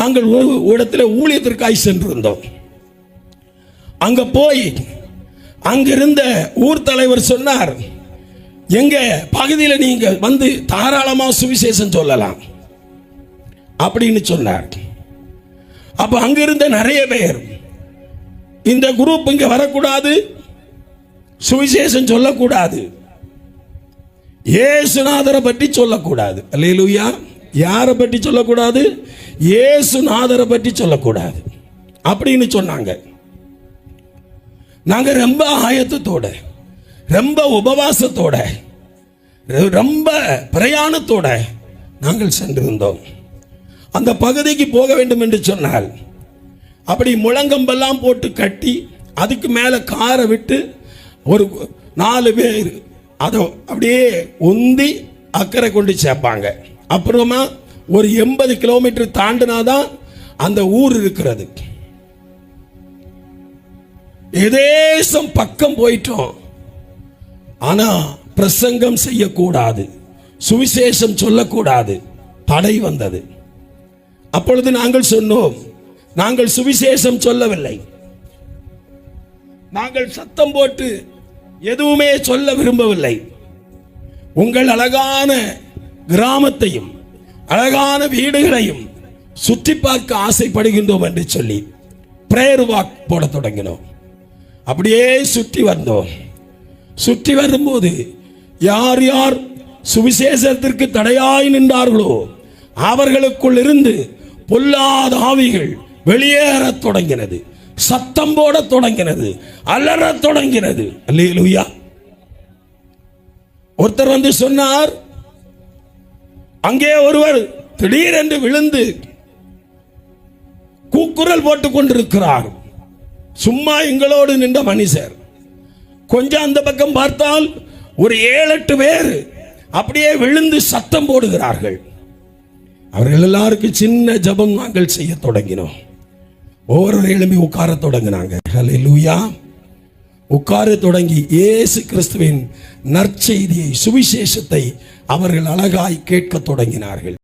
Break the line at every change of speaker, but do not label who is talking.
நாங்கள் ஒரு இடத்துல ஊழியத்திற்காய் சென்றிருந்தோம். அங்க போய் அங்கிருந்த ஊர் தலைவர் சொன்னார், எங்க பகுதியில் நீங்க வந்து தாராளமா சுவிசேஷம் சொல்லலாம் அப்படின்னு சொன்னார். அப்ப அங்கிருந்த நிறைய பேர், இந்த குரூப் இங்க வரக்கூடாது, சுவிசேஷம் சொல்லக்கூடாது, இயேசுநாதரை பற்றி சொல்லக்கூடாது. அல்லேலூயா. யாரை பற்றி சொல்லக்கூடாது? இயேசுநாதரை பற்றி சொல்லக்கூடாது அப்படின்னு சொன்னாங்க. நாங்க ரொம்ப ஆயத்தத்தோட, ரொம்ப உபவாசத்தோட, ரொம்ப பிரயாணத்தோட நாங்கள் சென்றிருந்தோம். அந்த பகுதிக்கு போக வேண்டும் என்று சொன்னால் அப்படி முழங்கம்பெல்லாம் போட்டு கட்டி அதுக்கு மேலே காரை விட்டு ஒரு 4 பேர் அதை அப்படியே உந்தி அக்கறை கொண்டு சேர்ப்பாங்க. அப்புறமா ஒரு 80 கிலோமீட்டர் தாண்டினாதான் அந்த ஊர் இருக்கிறது. ஏதேசம் பக்கம் போயிட்டோம். ஆனா பிரசங்கம் செய்யக்கூடாது, சுவிசேஷம் சொல்லக்கூடாது, தடை வந்தது. அப்பொழுது நாங்கள் சொன்னோம், நாங்கள் சுவிசேஷம் சொல்லவில்லை, நாங்கள் சத்தம் போட்டு எதுவுமே சொல்ல விரும்பவில்லை. உங்கள் அழகான கிராமத்தையும் அழகான வீடுகளையும் சுற்றி பார்க்க ஆசைப்படுகின்றோம் என்று சொல்லி பிரேயர் வாக் போட தொடங்கினோம். அப்படியே சுற்றி வந்தோம். சுற்றி வரும்போது யார் யார் சுவிசேஷத்திற்கு தடையாய் நின்றார்களோ அவர்களுக்குள் இருந்து பொல்லாத ஆவிகள் வெளியேற தொடங்கினது, சத்தம் போட தொடங்கினது, அலற தொடங்கினது. அல்லேலூயா. ஒருத்தர் வந்து சொன்னார், அங்கே ஒருவர் திடீரென்று விழுந்து கூக்குரல் போட்டுக் கொண்டிருக்கிறார். சும்மா எங்களோடு நின்ற மனுஷர். கொஞ்சம் அந்த பக்கம் பார்த்தால் ஒரு 7-8 பேர் அப்படியே விழுந்து சத்தம் போடுகிறார்கள். அவர்கள் எல்லாருக்கும் சின்ன ஜெபம் நாங்கள் செய்ய தொடங்கினோம். ஒவ்வொரு எழுப்பி உட்கார தொடங்கினாங்க. ஹல்லேலூயா. உட்கார தொடங்கி இயேசு கிறிஸ்துவின் நற்செய்தியை, சுவிசேஷத்தை அவர்கள் அழகாய் கேட்க தொடங்கினார்கள்.